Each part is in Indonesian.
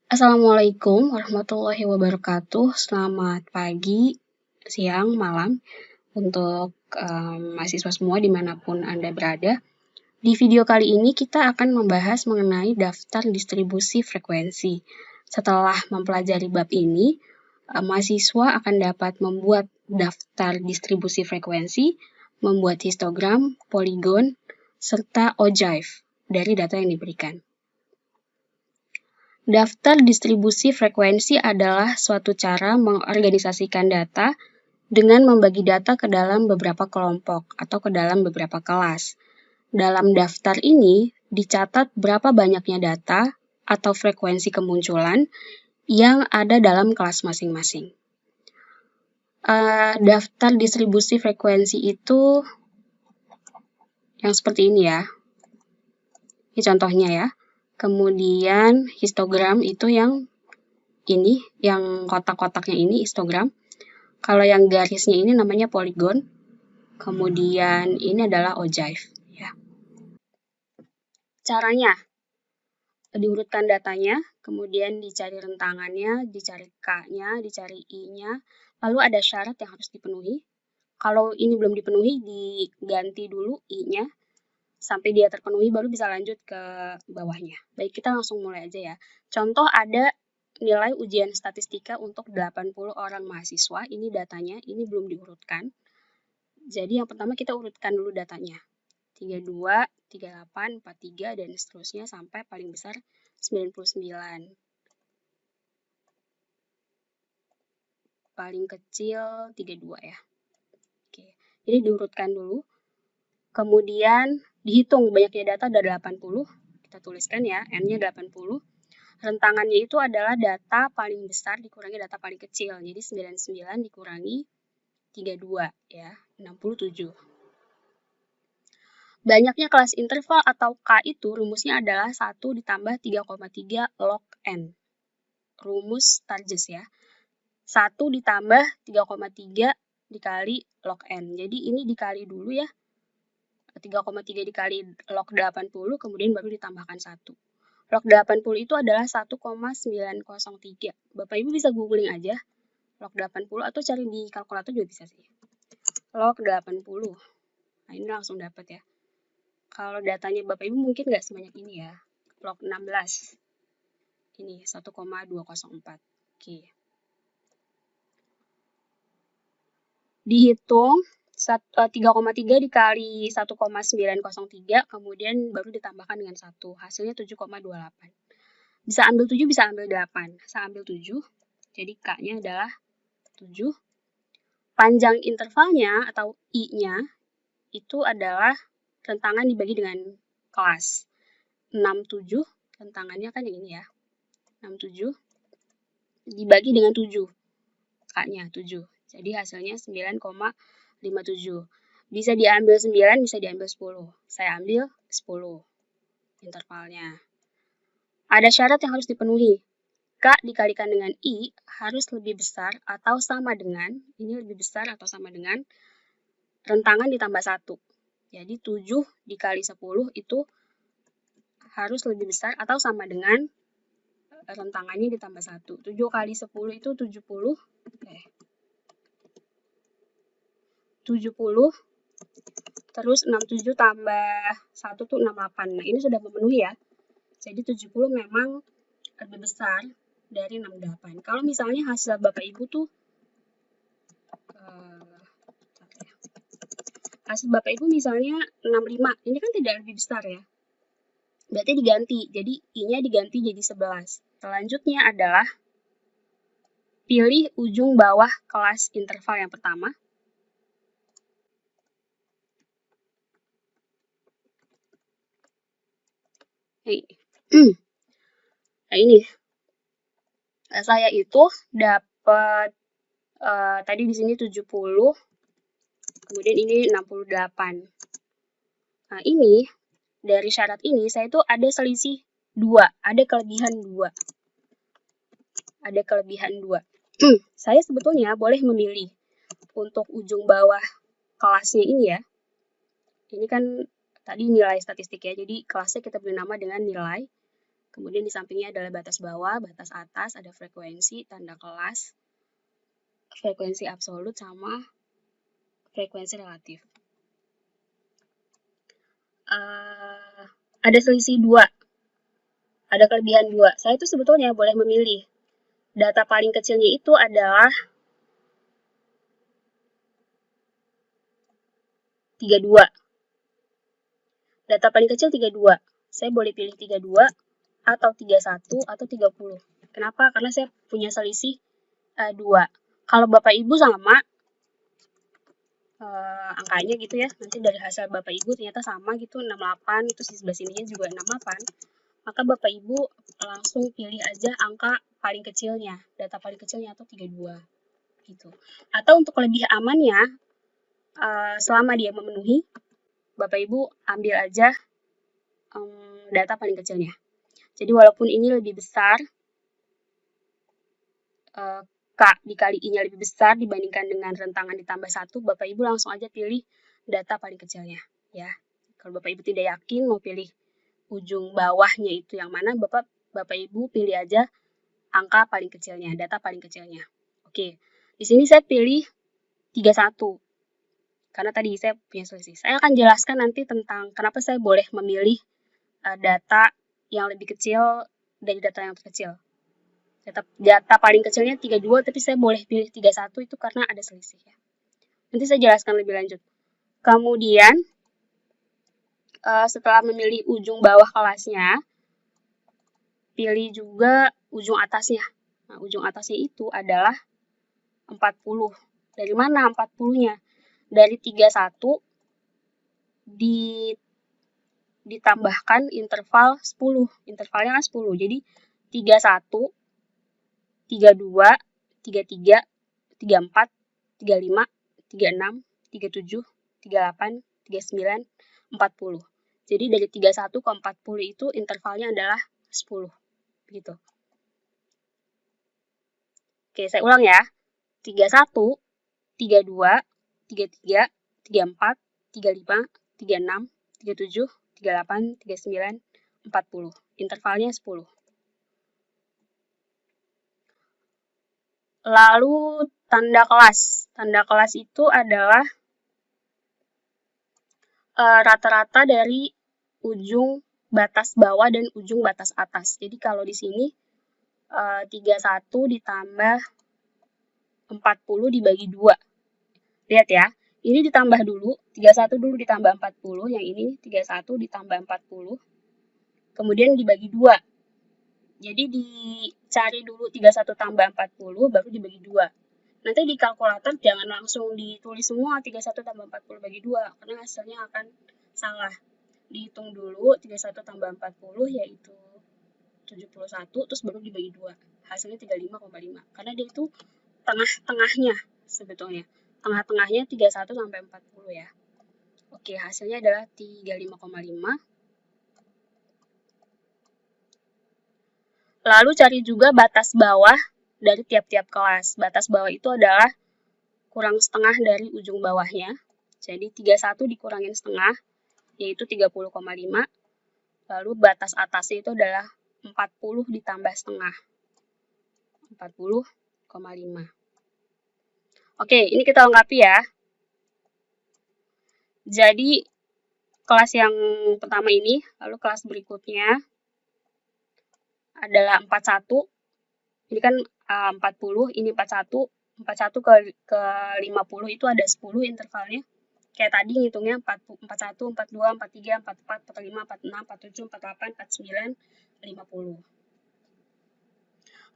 Assalamualaikum warahmatullahi wabarakatuh. Selamat pagi, siang, malam untuk mahasiswa semua dimanapun Anda berada. Di video kali ini kita akan membahas mengenai daftar distribusi frekuensi. Setelah mempelajari bab ini, mahasiswa akan dapat membuat daftar distribusi frekuensi, membuat histogram, poligon, serta ogive dari data yang diberikan. Daftar distribusi frekuensi adalah suatu cara mengorganisasikan data dengan membagi data ke dalam beberapa kelompok atau ke dalam beberapa kelas. Dalam daftar ini dicatat berapa banyaknya data atau frekuensi kemunculan yang ada dalam kelas masing-masing. Daftar distribusi frekuensi itu yang seperti ini ya. Ini contohnya ya. Kemudian histogram itu yang ini, yang kotak-kotaknya ini histogram. Kalau yang garisnya ini namanya poligon. Kemudian ini adalah ogive. Ya. Caranya, diurutkan datanya, kemudian dicari rentangannya, dicari K-nya, dicari I-nya, lalu ada syarat yang harus dipenuhi. Kalau ini belum dipenuhi, diganti dulu I-nya, sampai dia terpenuhi baru bisa lanjut ke bawahnya. Baik, kita langsung mulai aja ya. Contoh ada nilai ujian statistika untuk 80 orang mahasiswa, ini datanya, ini belum diurutkan. Jadi yang pertama kita urutkan dulu datanya. 32, 38, 43, dan seterusnya sampai paling besar 99. Paling kecil 32 ya. Oke. Jadi diurutkan dulu. Kemudian dihitung banyaknya data ada 80. Kita tuliskan ya, N-nya 80. Rentangannya itu adalah data paling besar dikurangi data paling kecil. Jadi 99 dikurangi 32 ya, 67. Banyaknya kelas interval atau K itu rumusnya adalah 1 ditambah 3,3 log N. Rumus Sturges ya. 1 ditambah 3,3 dikali log N. Jadi ini dikali dulu ya. 3,3 dikali log 80, kemudian baru ditambahkan 1. Log 80 itu adalah 1,903. Bapak Ibu bisa googling aja log 80 atau cari di kalkulator juga bisa sih. Log 80. Nah, ini langsung dapat ya. Kalau datanya Bapak Ibu mungkin nggak sebanyak ini ya. Log 16. Ini 1,204. Oke. Dihitung 3,3 dikali 1,903, kemudian baru ditambahkan dengan 1. Hasilnya 7,28. Bisa ambil 7, bisa ambil 8. Saya ambil 7. Jadi K-nya adalah 7. Panjang intervalnya atau I-nya itu adalah rentangan dibagi dengan kelas. 67, rentangannya kan yang ini ya. 67 dibagi dengan 7. K-nya 7. Jadi hasilnya 9,57. Bisa diambil 9, bisa diambil 10. Saya ambil 10 intervalnya. Ada syarat yang harus dipenuhi. K dikalikan dengan I harus lebih besar atau sama dengan, ini lebih besar atau sama dengan rentangan ditambah 1. Jadi 7 dikali 10 itu harus lebih besar atau sama dengan rentangannya ditambah 1. 7 kali 10 itu 70. 70. Terus 67 tambah 1 tuh 68. Nah, ini sudah memenuhi ya. Jadi 70 memang lebih besar dari 68. Kalau misalnya hasil Bapak Ibu tuh hasil Bapak Ibu misalnya 65, ini kan tidak lebih besar ya. Berarti diganti, jadi I-nya diganti jadi 11. Selanjutnya adalah pilih ujung bawah kelas interval yang pertama. Nah ini, saya itu dapat tadi di sini 70, kemudian ini 68. Nah ini, dari syarat ini saya itu ada selisih 2, ada kelebihan 2. Ada kelebihan 2. Saya sebetulnya boleh memilih untuk ujung bawah kelasnya ini ya. Ini kan tadi nilai statistik ya, jadi kelasnya kita beri nama dengan nilai. Kemudian di sampingnya adalah batas bawah, batas atas, ada frekuensi, tanda kelas, frekuensi absolut, sama frekuensi relatif. Ada selisih 2, ada kelebihan 2. Saya itu sebetulnya boleh memilih. Data paling kecilnya itu adalah 32. Data paling kecil 32. Saya boleh pilih 32 atau 31 atau 30. Kenapa? Karena saya punya selisih 2. Kalau Bapak Ibu sama angkanya gitu ya, nanti dari hasil Bapak Ibu ternyata sama gitu 68, itu di sebelah sininya juga 68, maka Bapak Ibu langsung pilih aja angka paling kecilnya, data paling kecilnya atau 32 gitu. Atau untuk lebih amannya, selama dia memenuhi, Bapak Ibu ambil aja data paling kecilnya. Jadi walaupun ini lebih besar, K dikali I-nya lebih besar dibandingkan dengan rentangan ditambah 1, Bapak Ibu langsung aja pilih data paling kecilnya. Ya. Kalau Bapak Ibu tidak yakin mau pilih ujung bawahnya itu yang mana, Bapak Ibu pilih aja angka paling kecilnya, data paling kecilnya. Oke, di sini saya pilih 31. Karena tadi saya punya selisih. Saya akan jelaskan nanti tentang kenapa saya boleh memilih data yang lebih kecil dari data yang terkecil. Data paling kecilnya 32, tapi saya boleh pilih 31 itu karena ada selisih ya. Nanti saya jelaskan lebih lanjut. Kemudian, setelah memilih ujung bawah kelasnya, pilih juga ujung atasnya. Nah, ujung atasnya itu adalah 40. Dari mana 40-nya? Dari 31 ditambahkan interval 10. Intervalnya kan 10. Jadi 31, 32, 33, 34, 35, 36, 37, 38, 39, 40. Jadi dari 31 ke 40 itu intervalnya adalah 10. Begitu. Oke, saya ulang ya. 31, 32, 33, 34, 35, 36, 37, 38, 39, 40. Intervalnya 10. Lalu tanda kelas. Tanda kelas itu adalah rata-rata dari ujung batas bawah dan ujung batas atas. Jadi kalau di sini 31 ditambah 40 dibagi 2. Lihat ya, ini ditambah dulu, 31 dulu ditambah 40, yang ini 31 ditambah 40. Kemudian dibagi 2. Jadi dicari dulu 31 tambah 40, baru dibagi 2. Nanti di kalkulator jangan langsung ditulis semua 31 tambah 40 bagi 2, karena hasilnya akan salah. Dihitung dulu 31 tambah 40 yaitu 71, terus baru dibagi 2. Hasilnya 35,5. Karena dia itu tengah-tengahnya sebetulnya. Tengah-tengahnya 31 sampai 40 ya. Oke, hasilnya adalah 35,5. Lalu cari juga batas bawah dari tiap-tiap kelas. Batas bawah itu adalah kurang setengah dari ujung bawahnya. Jadi 31 dikurangin setengah, yaitu 30,5. Lalu batas atasnya itu adalah 40 ditambah setengah. 40,5. Oke, ini kita lengkapi ya. Jadi, kelas yang pertama ini, lalu kelas berikutnya adalah 41. Ini kan 40, ini 41. 41 ke 50 itu ada 10 intervalnya. Kayak tadi ngitungnya 41, 42, 43, 44, 45, 46, 47, 48, 49, 50.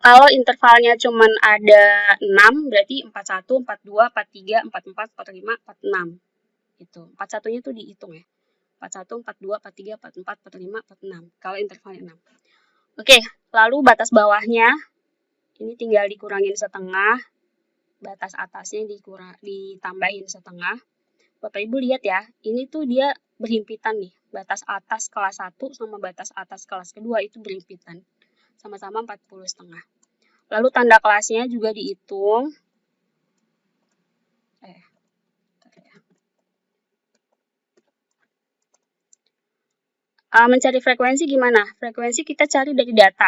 Kalau intervalnya cuma ada 6, berarti 41, 42, 43, 44, 45, 46. Itu. 41-nya itu dihitung ya. 41, 42, 43, 44, 45, 46. Kalau intervalnya 6. Oke, lalu batas bawahnya ini tinggal dikurangin setengah. Batas atasnya ditambahin setengah. Bapak Ibu lihat ya, ini tuh dia berhimpitan nih. Batas atas kelas 1 sama batas atas kelas kedua itu berhimpitan. Sama-sama 40,5. Lalu tanda kelasnya juga dihitung. Mencari frekuensi gimana? Frekuensi kita cari dari data.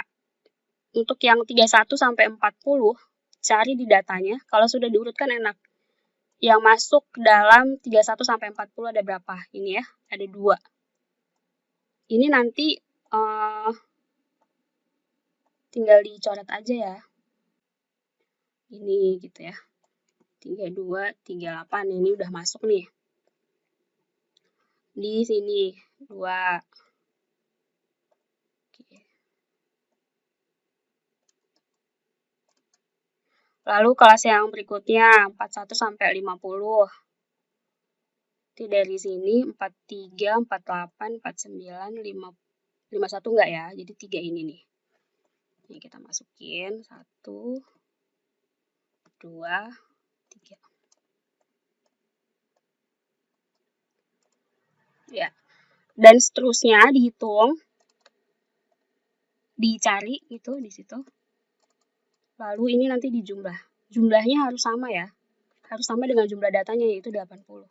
Untuk yang 31 sampai 40, cari di datanya. Kalau sudah diurutkan enak. Yang masuk dalam 31 sampai 40 ada berapa? Ini ya, ada 2. Ini nanti tinggal dicoret aja ya. Ini gitu ya. 32, 38 ini udah masuk nih. Di sini 2. Oke. Lalu kelas yang berikutnya 41 sampai 50. Jadi dari sini 43, 48, 49, 51 enggak ya? Jadi 3 ini nih. Ini kita masukin 1, 2, 3. Ya. Dan seterusnya dihitung, dicari itu di situ. Lalu ini nanti dijumlah. Jumlahnya harus sama ya. Harus sama dengan jumlah datanya, yaitu 80.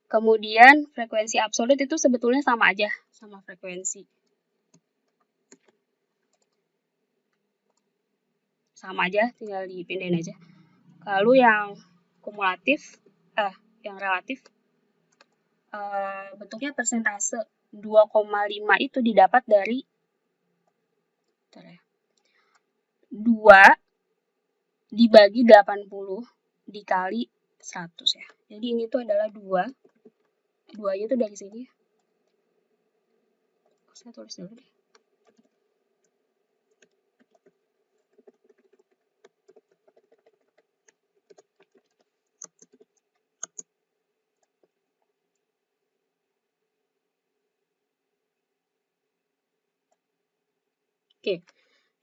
Kemudian frekuensi absolut itu sebetulnya sama aja sama frekuensi. Sama aja, tinggal dipindahin aja. Lalu yang kumulatif, yang relatif, bentuknya persentase. 2,5 itu didapat dari 2 dibagi 80 dikali 100 ya. Jadi ini tuh adalah 2. 2-nya tuh dari sini. Saya tulis dulu deh. Oke.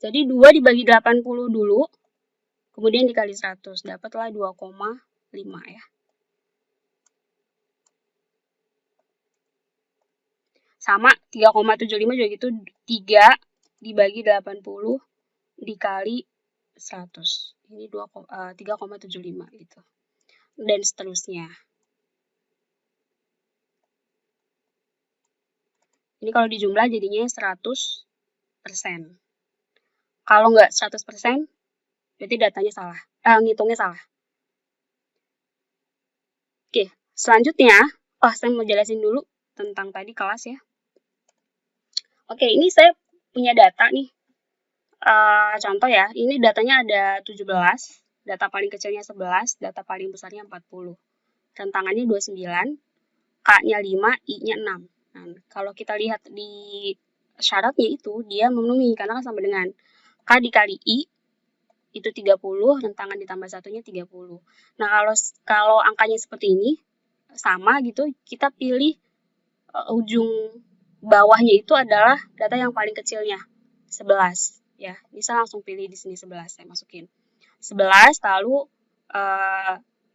Jadi 2 dibagi 80 dulu, kemudian dikali 100, dapatlah 2,5 ya. Sama 3,75 juga gitu, 3 dibagi 80 dikali 100. Ini 3,75 gitu. Dan seterusnya. Ini kalau dijumlah jadinya 100%. Kalau nggak 100%, berarti datanya salah. Ngitungnya salah. Oke, selanjutnya, saya mau jelasin dulu tentang tadi kelas ya. Oke, ini saya punya data nih. Contoh ya, ini datanya ada 17, data paling kecilnya 11, data paling besarnya 40. Rentangannya 29, K-nya 5, I-nya 6. Nah, kalau kita lihat di syaratnya itu, dia memenuhi, karena kan sama dengan K dikali I, itu 30, rentangan ditambah satunya 30. Nah, kalau angkanya seperti ini, sama gitu, kita pilih ujung bawahnya itu adalah data yang paling kecilnya, 11. Ya, bisa langsung pilih di sini 11, saya masukin. 11, lalu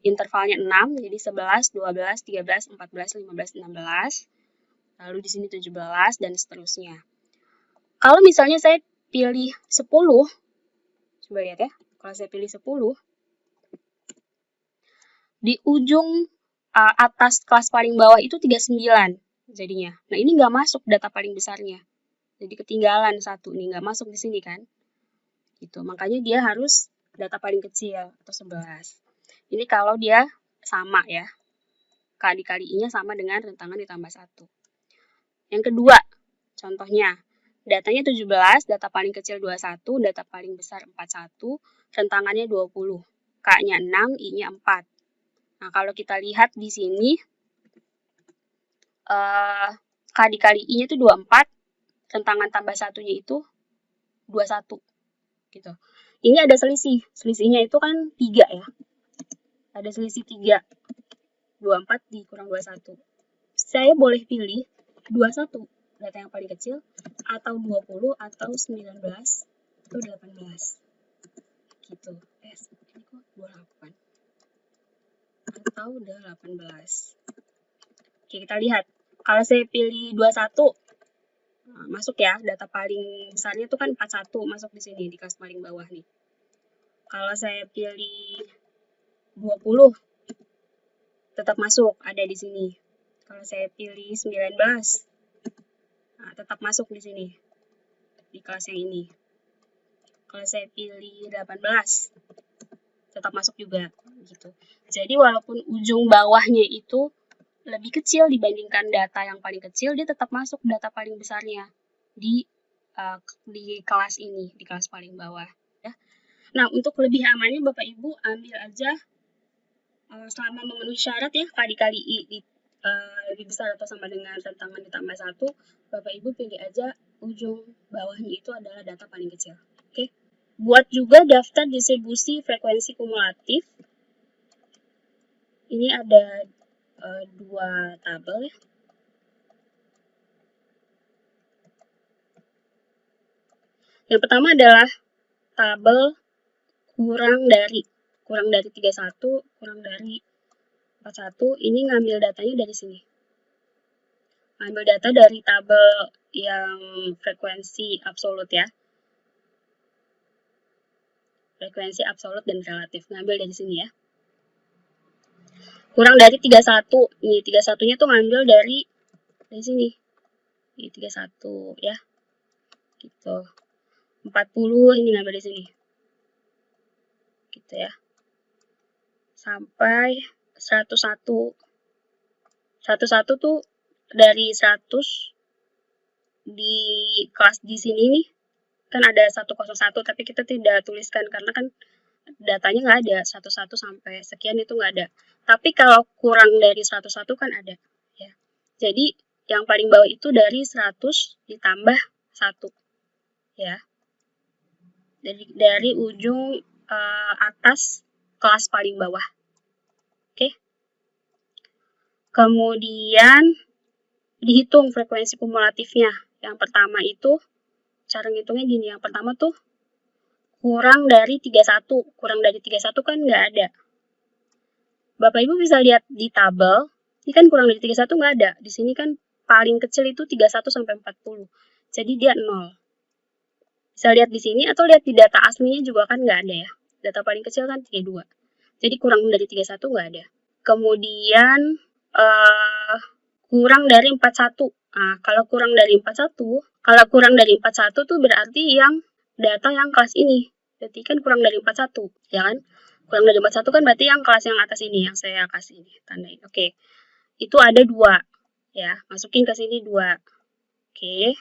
intervalnya 6, jadi 11, 12, 13, 14, 15, 16. Lalu di sini 17, dan seterusnya. Kalau misalnya saya pilih 10, coba lihat ya, kalau saya pilih 10, di ujung atas kelas paling bawah itu 39 jadinya. Nah, ini nggak masuk data paling besarnya. Jadi ketinggalan 1 nih, nggak masuk di sini kan. Gitu. Makanya dia harus data paling kecil atau 11. Ini kalau dia sama ya. K dikali I-nya sama dengan rentangan ditambah 1. Yang kedua, contohnya, datanya 17, data paling kecil 21, data paling besar 41, rentangannya 20. K-nya 6, I-nya 4. Nah, kalau kita lihat di sini, K dikali I-nya itu 24, rentangan tambah 1-nya itu 21. Gitu. Ini ada selisih. Selisihnya itu kan 3 ya. Ada selisih 3. 24 dikurang 21. Saya boleh pilih 21, data yang paling kecil, atau 20, atau 19, atau 18. Gitu. Ini kok 28. Atau 18. Oke, kita lihat. Kalau saya pilih 21, masuk ya, data paling besarnya itu kan 41, masuk di sini, di kelas paling bawah nih. Kalau saya pilih 20, tetap masuk, ada di sini. Kalau saya pilih 19, nah, tetap masuk di sini, di kelas yang ini. Kalau saya pilih 18, tetap masuk juga, gitu. Jadi walaupun ujung bawahnya itu lebih kecil dibandingkan data yang paling kecil, dia tetap masuk data paling besarnya di kelas ini, di kelas paling bawah. Ya. Nah, untuk lebih amannya Bapak Ibu ambil aja selama memenuhi syarat ya, kali I lebih besar atau sama dengan tantangan ditambah 1, Bapak Ibu pilih aja ujung bawahnya itu adalah data paling kecil. Oke. Buat juga daftar distribusi frekuensi kumulatif. Ini ada 2 tabel ya. Yang pertama adalah tabel kurang dari 31, kurang dari 41, ini ngambil datanya dari sini. Ngambil data dari tabel yang frekuensi absolut ya. Frekuensi absolut dan relatif, ngambil dari sini ya. Kurang dari 31, ini 31-nya tuh ngambil dari sini. Ini 31 ya. Gitu. 40 ini ngambil dari sini. Gitu ya. Sampai 101. 101 tuh dari 100 di kelas di sini nih kan ada 101, tapi kita tidak tuliskan karena kan datanya nggak ada 11 sampai sekian, itu nggak ada. Tapi kalau kurang dari 101 kan ada ya. Jadi yang paling bawah itu dari 100 ditambah 1 ya. Dari ujung atas kelas paling bawah. Oke. Kemudian dihitung frekuensi kumulatifnya. Yang pertama itu cara ngitungnya gini. Yang pertama tuh kurang dari 31. Kurang dari 31 kan nggak ada. Bapak Ibu bisa lihat di tabel, ini kan kurang dari 31 nggak ada. Di sini kan paling kecil itu 31 sampai 40. Jadi dia 0. Bisa lihat di sini atau lihat di data aslinya juga kan nggak ada ya. Data paling kecil kan 32. Jadi kurang dari 31 nggak ada. Kemudian kurang dari 41. Nah, kalau kurang dari 41 tuh berarti yang data yang kelas ini. Berarti kan kurang dari 41, ya kan? Kurang dari 41 kan berarti yang kelas yang atas ini, yang saya kasih ini, tandain. Oke. Itu ada 2. Ya, masukin ke sini 2. Oke.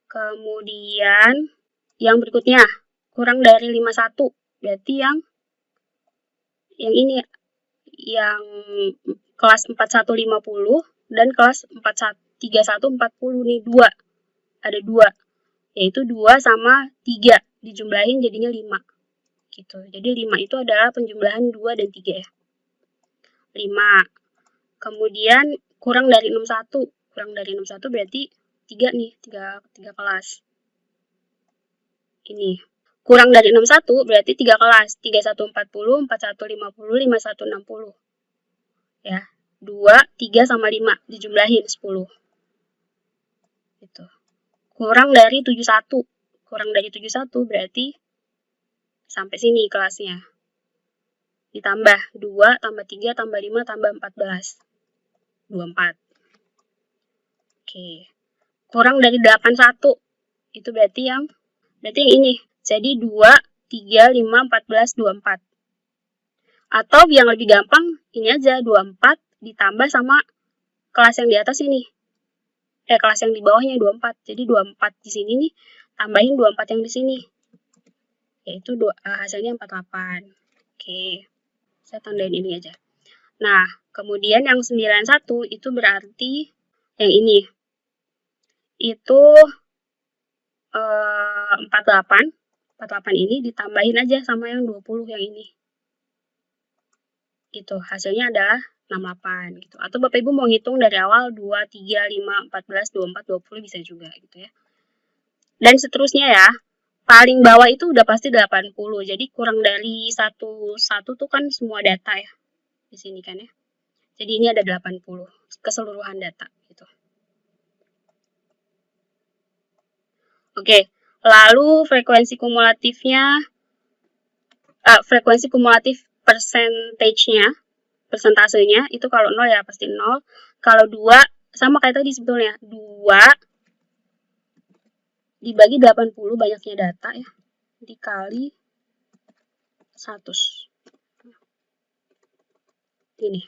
Kemudian yang berikutnya, kurang dari 51. Berarti yang ini, yang kelas 4150 dan kelas 3140 nih 2. Ada 2. Yaitu 2 sama 3 dijumlahin jadinya 5. Gitu. Jadi 5 itu adalah penjumlahan 2 dan 3 ya. 5. Kemudian kurang dari 61. Kurang dari 61 berarti 3 nih, 3 kelas. Ini. Kurang dari 61 berarti 3 kelas. 3140, 4150, 5160. Ya. 2, 3 sama 5 dijumlahin 10. Gitu. Kurang dari 71. Kurang dari 71 berarti sampai sini kelasnya. Ditambah 2, tambah 3, tambah 5, tambah 14. 24. Oke. Kurang dari 81. Itu berarti yang ini. Jadi 2, 3, 5, 14, 24. Atau yang lebih gampang, ini aja 24 ditambah sama kelas yang di atas ini. Kelas yang di bawahnya 24. Jadi 24 di sini nih, tambahin 24 yang di sini. Yaitu hasilnya 48. Oke. Saya tandain ini aja. Nah, kemudian yang 91 itu berarti yang ini. Itu 48. 48 ini ditambahin aja sama yang 20 yang ini. Gitu. Hasilnya adalah 68 gitu. Atau Bapak Ibu mau ngitung dari awal 2, 3, 5, 14, 24, 20 bisa juga gitu ya. Dan seterusnya ya. Paling bawah itu udah pasti 80. Jadi kurang dari 1 tuh kan semua data ya. Di sini kan ya. Jadi ini ada 80 keseluruhan data gitu. Oke. Lalu frekuensi kumulatif persentasenya persentasenya itu kalau 0 ya pasti 0. Kalau 2 sama kayak tadi sebetulnya. 2 dibagi 80 banyaknya data ya. Dikali 100. Ini.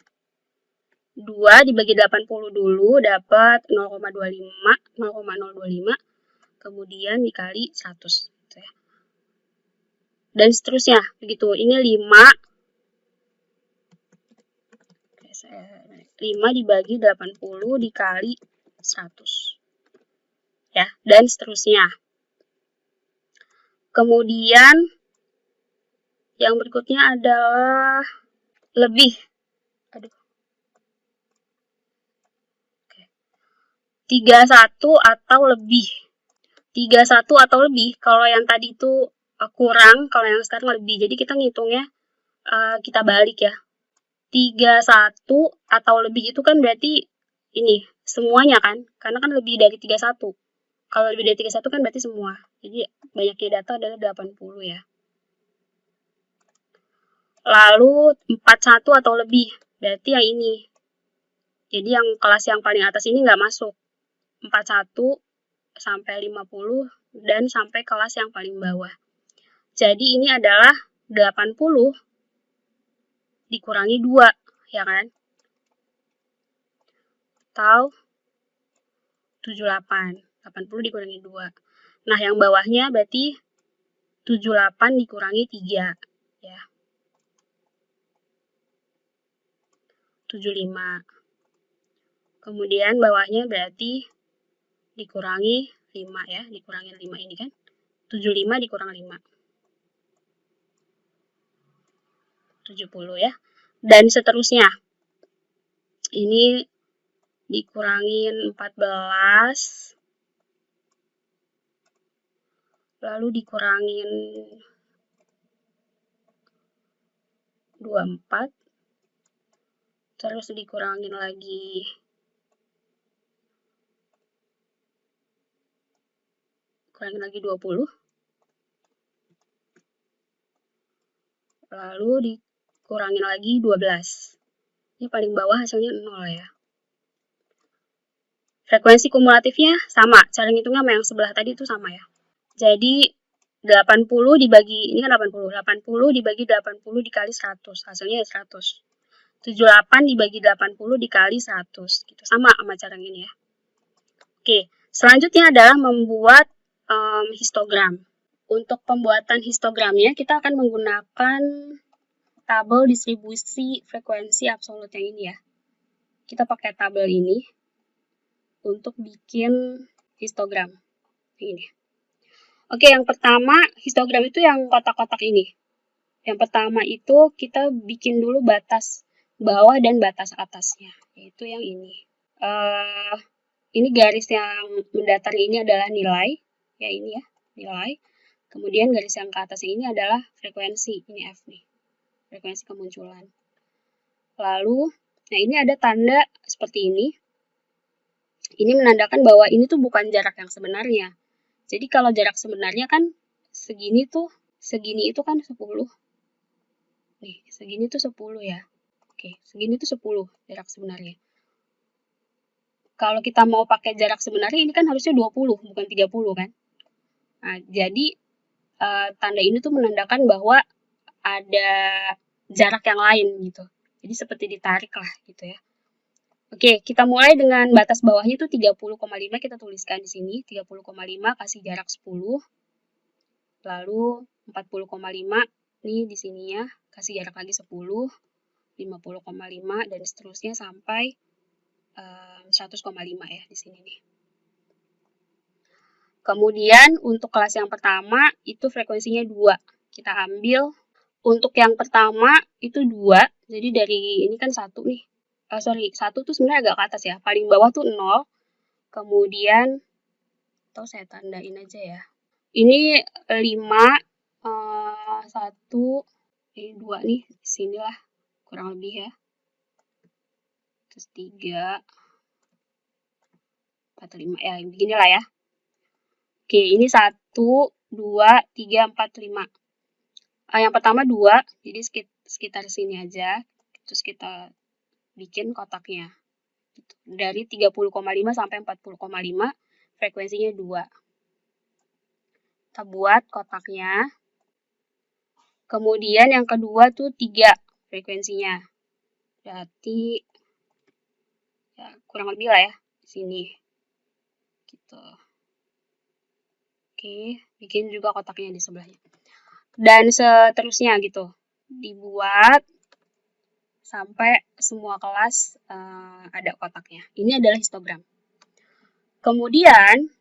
2 dibagi 80 dulu dapat 0,25. Kemudian dikali 100. Dan seterusnya. Begitu. Ini 5. 5 dibagi 80 dikali 100. Ya, dan seterusnya. Kemudian yang berikutnya adalah lebih. 31 atau lebih. 31 atau lebih. Kalau yang tadi itu kurang, kalau yang sekarang lebih. Jadi kita ngitungnya kita balik ya. 31 atau lebih itu kan berarti ini semuanya kan, karena kan lebih dari 31. Kalau lebih dari 31 kan berarti semua. Jadi banyaknya data adalah 80 ya. Lalu 41 atau lebih, berarti yang ini. Jadi yang kelas yang paling atas ini nggak masuk. 41 sampai 50 dan sampai kelas yang paling bawah. Jadi ini adalah 80 dikurangi 2, ya kan? Atau 78. 80 dikurangi 2. Nah, yang bawahnya berarti 78 dikurangi 3, ya. 75. Kemudian bawahnya berarti dikurangi 5 ya, dikurangi 5 ini kan. 75 dikurang 5. 70 ya. Dan seterusnya. Ini dikurangin 14. Lalu dikurangin 24. Terus dikurangin lagi 20. Lalu dikurangin lagi 12. Ini paling bawah hasilnya 0 ya. Frekuensi kumulatifnya sama, cara ngitungnya sama yang sebelah tadi itu sama ya. Jadi 80 dibagi, ini kan 80. 80 dibagi 80 dikali 100, hasilnya 100. 78 dibagi 80 dikali 100, gitu. Sama cara ini ya. Oke, selanjutnya adalah membuat histogram. Untuk pembuatan histogramnya, kita akan menggunakan tabel distribusi frekuensi absolut yang ini ya. Kita pakai tabel ini untuk bikin histogram. Ini. Oke, yang pertama, histogram itu yang kotak-kotak ini. Yang pertama itu kita bikin dulu batas bawah dan batas atasnya, yaitu yang ini. Ini garis yang mendatar ini adalah nilai, ya ini ya, nilai. Kemudian garis yang ke atas ini adalah frekuensi, ini F nih, frekuensi kemunculan. Lalu, nah ini ada tanda seperti ini. Ini menandakan bahwa ini tuh bukan jarak yang sebenarnya. Jadi kalau jarak sebenarnya kan segini itu kan 10. Nih, segini tuh 10 ya. Oke, segini tuh 10 jarak sebenarnya. Kalau kita mau pakai jarak sebenarnya ini kan harusnya 20, bukan 30 kan. Nah, jadi tanda ini tuh menandakan bahwa ada jarak yang lain gitu. Jadi seperti ditarik lah gitu ya. Oke, kita mulai dengan batas bawahnya itu 30,5, kita tuliskan di sini. 30,5 kasih jarak 10. Lalu 40,5 ini di sininya kasih jarak lagi 10. 50,5 dan seterusnya sampai 100,5 ya di sini nih. Kemudian untuk kelas yang pertama itu frekuensinya 2. Kita ambil untuk yang pertama itu 2. Jadi dari ini kan 1 nih. 1 tuh sebenarnya agak ke atas ya. Paling bawah tuh 0. Kemudian atau saya tandain aja ya. Ini 5 1 ini 2 nih di sinilah kurang lebih ya. Terus 3 4 5 ya beginilah ya. Oke, ini 1 2 3 4 5. Yang pertama 2, jadi sekitar sini aja. Terus kita bikin kotaknya. Dari 30,5 sampai 40,5, frekuensinya 2. Kita buat kotaknya. Kemudian yang kedua tuh 3 frekuensinya. Berarti ya kurang lebih lah ya di sini. Gitu. Oke, bikin juga kotaknya di sebelahnya. Dan seterusnya gitu. Dibuat sampai semua kelas ada kotaknya. Ini adalah histogram. Kemudian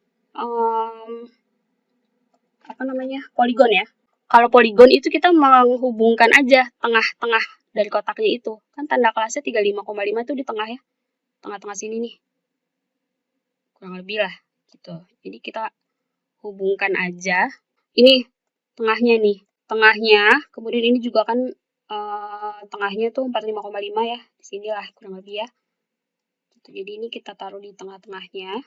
poligon ya. Kalau poligon itu kita menghubungkan aja tengah-tengah dari kotaknya itu. Kan tanda kelasnya 35,5 itu di tengah ya. Tengah-tengah sini nih. Kurang lebih lah gitu. Jadi kita hubungkan aja. Ini tengahnya nih. Tengahnya, kemudian ini juga kan tengahnya tuh 45,5 ya. Di sini lah kurang lebih ya. Gitu. Jadi ini kita taruh di tengah-tengahnya.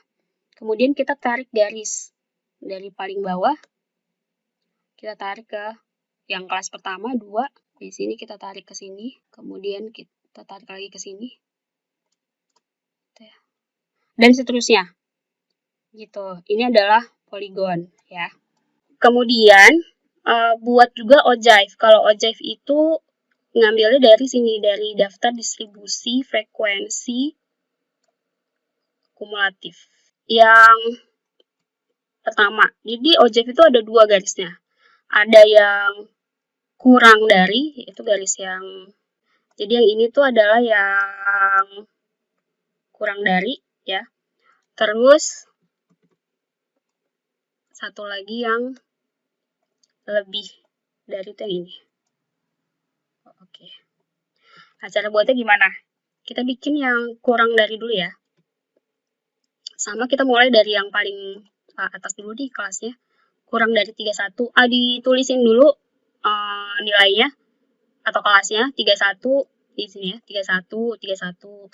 Kemudian kita tarik garis dari paling bawah. Kita tarik ke yang kelas pertama 2. Di sini kita tarik ke sini. Kemudian kita tarik lagi ke sini. Dan seterusnya. Gitu. Ini adalah poligon ya. Kemudian buat juga ogive. Kalau ogive itu ngambilnya dari sini, dari daftar distribusi frekuensi kumulatif. Yang pertama, jadi ogive itu ada 2 garisnya. Ada yang kurang dari, itu garis yang, jadi yang ini tuh adalah yang kurang dari ya. Terus satu lagi yang lebih dari itu yang ini. Oke. Nah, cara buatnya gimana? Kita bikin yang kurang dari dulu ya. Sama kita mulai dari yang paling atas dulu di kelasnya. Kurang dari 31. Ditulisin dulu nilainya atau kelasnya 31 di sini ya. 31, 41,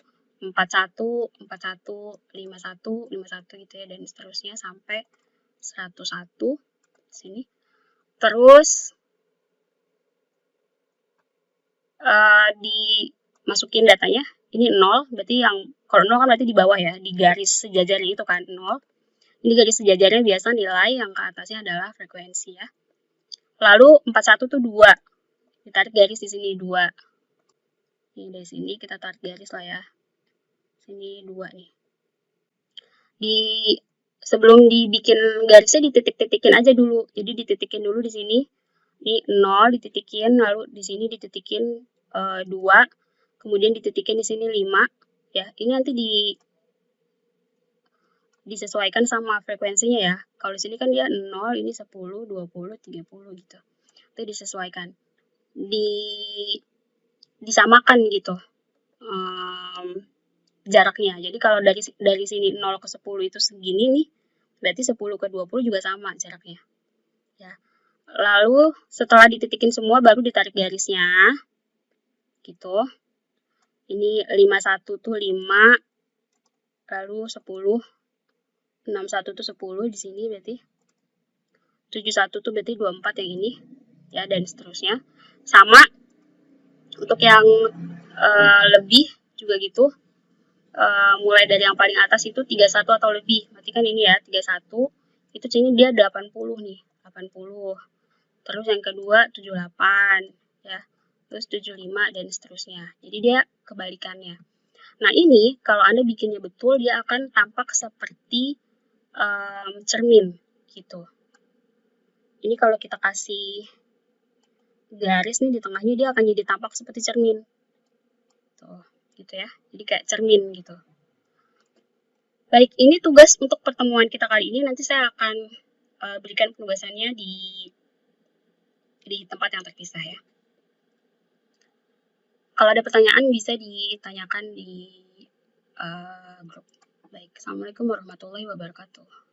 41, 41, 51, 51 gitu ya, dan seterusnya sampai 101 sini. Terus dimasukin datanya. Ini 0, berarti yang kalau 0 kan berarti di bawah ya, di garis sejajarnya itu kan 0. Ini garis sejajarnya biasa nilai, yang ke atasnya adalah frekuensi ya. Lalu 41 tuh 2. Ditarik garis di sini 2. Ini dari sini kita tarik garis lah ya. Sini 2 nih. Sebelum dibikin garisnya dititik-titikin aja dulu. Jadi dititikin dulu di sini. Ini 0 dititikin, lalu di sini dititikin 2. Kemudian dititikin di sini 5 ya. Ini nanti disesuaikan sama frekuensinya ya. Kalau di sini kan dia 0, ini 10, 20, 30 gitu. Itu disesuaikan. Disamakan gitu. Jaraknya. Jadi kalau dari sini 0 ke 10 itu segini nih, berarti 10 ke 20 juga sama jaraknya. Ya. Lalu setelah dititikin semua baru ditarik garisnya. Gitu. Ini 51 tuh 5, lalu 10, 61 tuh 10 di sini berarti. 71 tuh berarti 24 yang ini. Ya, dan seterusnya. Sama untuk yang lebih juga gitu. Mulai dari yang paling atas itu 31 atau lebih. Berarti kan ini ya 31. Itu sini dia 80 nih, 80. Terus yang kedua 78 ya. Terus 75 dan seterusnya. Jadi dia kebalikannya. Nah, ini kalau Anda bikinnya betul dia akan tampak seperti cermin gitu. Ini kalau kita kasih garis nih di tengahnya dia akan jadi tampak seperti cermin. Tuh, gitu ya. Jadi kayak cermin gitu. Baik, ini tugas untuk pertemuan kita kali ini. Nanti saya akan berikan penugasannya di tempat yang terpisah ya. Kalau ada pertanyaan bisa ditanyakan di grup. Baik, Assalamualaikum warahmatullahi wabarakatuh.